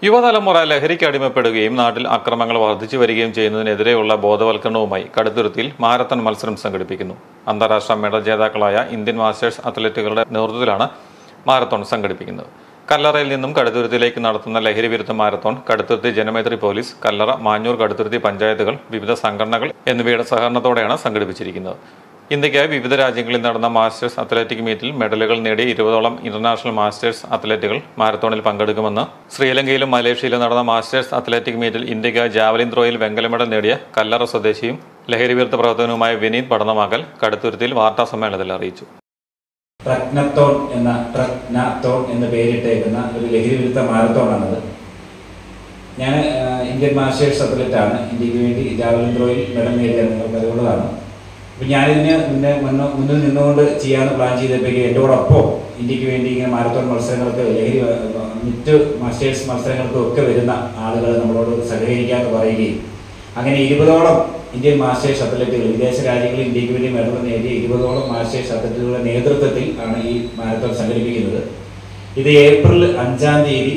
യുവതലമുറ ലഹരിക്ക് അടിമപ്പെടുകയും നാട്ടിൽ അക്രമങ്ങൾ വർദ്ധിച്ചു വരികയും ചെയ്യുന്നതിനെതിരെയുള്ള ബോധവൽക്കരണവുമായി കടുത്തുരുത്തിയിൽ മാരത്തൺ മത്സരം സംഘടിപ്പിക്കുന്നു. അന്താരാഷ്ട്ര മെഡൽ ജേതാക്കളായ ഇന്ത്യൻ മാസ്റ്റേഴ്സ് അത്ലറ്റുകളുടെ നേതൃത്വത്തിലാണ് മാരത്തോൺ സംഘടിപ്പിക്കുന്നത്. കല്ലറയിൽ നിന്നും കടുത്തുരുത്തിയിലേക്ക് നടത്തുന്ന ലഹരി വിരുദ്ധ മാരത്തോൺ കടുത്തുരുത്തി ജനമൈത്രി പോലീസ്, കല്ലറ, മാഞ്ഞൂർ, കടുത്തുരുത്തി പഞ്ചായത്തുകൾ, വിവിധ സംഘടനകൾ എന്നിവയുടെ സഹകരണത്തോടെയാണ് സംഘടിപ്പിച്ചിരിക്കുന്നത്. ഇന്ത്യയ്ക്കായി വിവിധ രാജ്യങ്ങളിൽ നടന്ന മാസ്റ്റേഴ്സ് അത്ലറ്റിക് മീറ്റിൽ മെഡലുകൾ നേടിയ 20ഓളം ഇന്റർനാഷണൽ മാസ്റ്റേഴ്സ് അത്ലറ്റുകൾ മാരത്തോണിൽ പങ്കെടുക്കുമെന്ന് ശ്രീലങ്കയിലും മലേഷ്യയിലും നടന്ന മാസ്റ്റേഴ്സ് അത്ലറ്റിക് മീറ്റിൽ ഇന്ത്യയ്ക്കായി ജാവലിൻ ത്രോയിൽ വെങ്കല മെഡൽ നേടിയ കല്ലറ സ്വദേശിയും ലഹരി വിരുദ്ധ പ്രവർത്തകനുമായ വിനീത് പടന്നമാക്കൽ കടുത്തുരുത്തിയിൽ വാർത്താ സമ്മേളനത്തിൽ അറിയിച്ചു. പ്രജ്ഞത്തോൺ എന്ന് പേരിട്ടേക്കുന്ന ഒരു ലഹരി വിരുദ്ധ മാരത്തോണാണത്. ഞാൻ ഇന്ത്യൻ മാസ്റ്റേഴ്സ് അത്ലറ്റാണ്. ഇന്ത്യക്ക് വേണ്ടി ജാവലിൻ ത്രോയിൽ മെഡൽ നേടിയ നിങ്ങൾക്ക് അറിവുള്ളതാണ്. അപ്പം ഞാനിതിന് മുന്നിൽ നിന്നുകൊണ്ട് ചെയ്യാമെന്ന് പ്ലാൻ ചെയ്തപ്പോഴേക്ക് എന്നോടൊപ്പം ഇന്ത്യക്ക് വേണ്ടി ഇങ്ങനെ മാരത്തോൺ മത്സരങ്ങൾക്ക്, ലഹരി മറ്റ് മാസ്റ്റേഴ്സ് മത്സരങ്ങൾക്കും ഒക്കെ വരുന്ന ആളുകൾ നമ്മളോട് സഹകരിക്കാമെന്ന് പറയുകയും അങ്ങനെ 20ഓളം ഇന്ത്യൻ മാസ്റ്റേഴ്സ് അത്ലറ്റുകൾ, വിദേശ രാജ്യങ്ങളിൽ ഇന്ത്യക്ക് വേണ്ടി മെഡൽ നേടിയ 20ഓളം മാസ്റ്റേഴ്സ് അത്ലറ്റുകളുടെ നേതൃത്വത്തിൽ ആണ് ഈ മാരത്തോൺ സംഘടിപ്പിക്കുന്നത്. ഇത് ഏപ്രിൽ 5-ാം തീയതി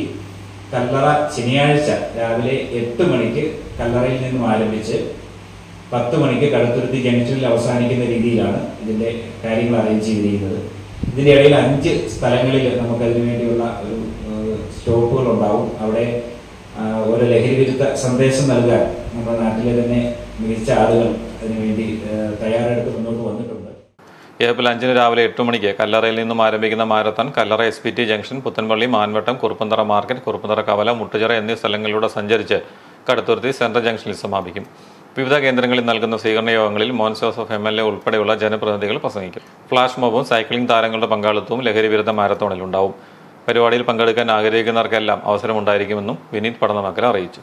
കല്ലറ ശനിയാഴ്ച രാവിലെ 8 മണിക്ക് കല്ലറയിൽ നിന്നും ആരംഭിച്ച് 10 മണിക്ക് കടുത്തുരുത്തി ജംഗ്ഷനിൽ അവസാനിക്കുന്ന രീതിയിലാണ് ഇതിൻ്റെ കാര്യങ്ങൾ അറേഞ്ച് ചെയ്തിരിക്കുന്നത്. ഇതിൻ്റെ ഇടയിൽ 5 സ്ഥലങ്ങളിൽ നമുക്കതിനു വേണ്ടിയുള്ള ഒരു സ്റ്റോപ്പുകൾ ഉണ്ടാവും. അവിടെ ഓരോ ലഹരി വിരുദ്ധ സന്ദേശം നൽകാൻ നമ്മുടെ നാട്ടിലെ തന്നെ മികച്ച ആളുകൾ അതിനുവേണ്ടി തയ്യാറെടുത്ത് മുന്നോട്ട് വന്നിട്ടുണ്ട്. ഏപ്രിൽ 5-ന് രാവിലെ 8 മണിക്ക് കല്ലറയിൽ നിന്നും ആരംഭിക്കുന്ന marathon Kallara SPT junction, Puthenpally, Manvettom, Kuruppanthara market, Kuruppanthara കവല, മുട്ടുചിറ എന്നീ സ്ഥലങ്ങളിലൂടെ സഞ്ചരിച്ച് കടുത്തുരുത്തി സെൻട്രൽ ജംഗ്ഷനിൽ സമാപിക്കും. വിവിധ കേന്ദ്രങ്ങളിൽ നൽകുന്ന സ്വീകരണ യോഗങ്ങളിൽ മോൻസ് ജോസഫ് MLA ഉൾപ്പെടെയുള്ള ജനപ്രതിനിധികൾ പ്രസംഗിക്കും. ഫ്ലാഷ് മോബും സൈക്ലിംഗ് താരങ്ങളുടെ പങ്കാളിത്തവും ലഹരി വിരുദ്ധ മാരത്തോണിൽ ഉണ്ടാവും. പരിപാടിയിൽ പങ്കെടുക്കാൻ ആഗ്രഹിക്കുന്നവർക്കെല്ലാം അവസരമുണ്ടായിരിക്കുമെന്നും വിനീത് പടന്നമാക്കൽ അറിയിച്ചു.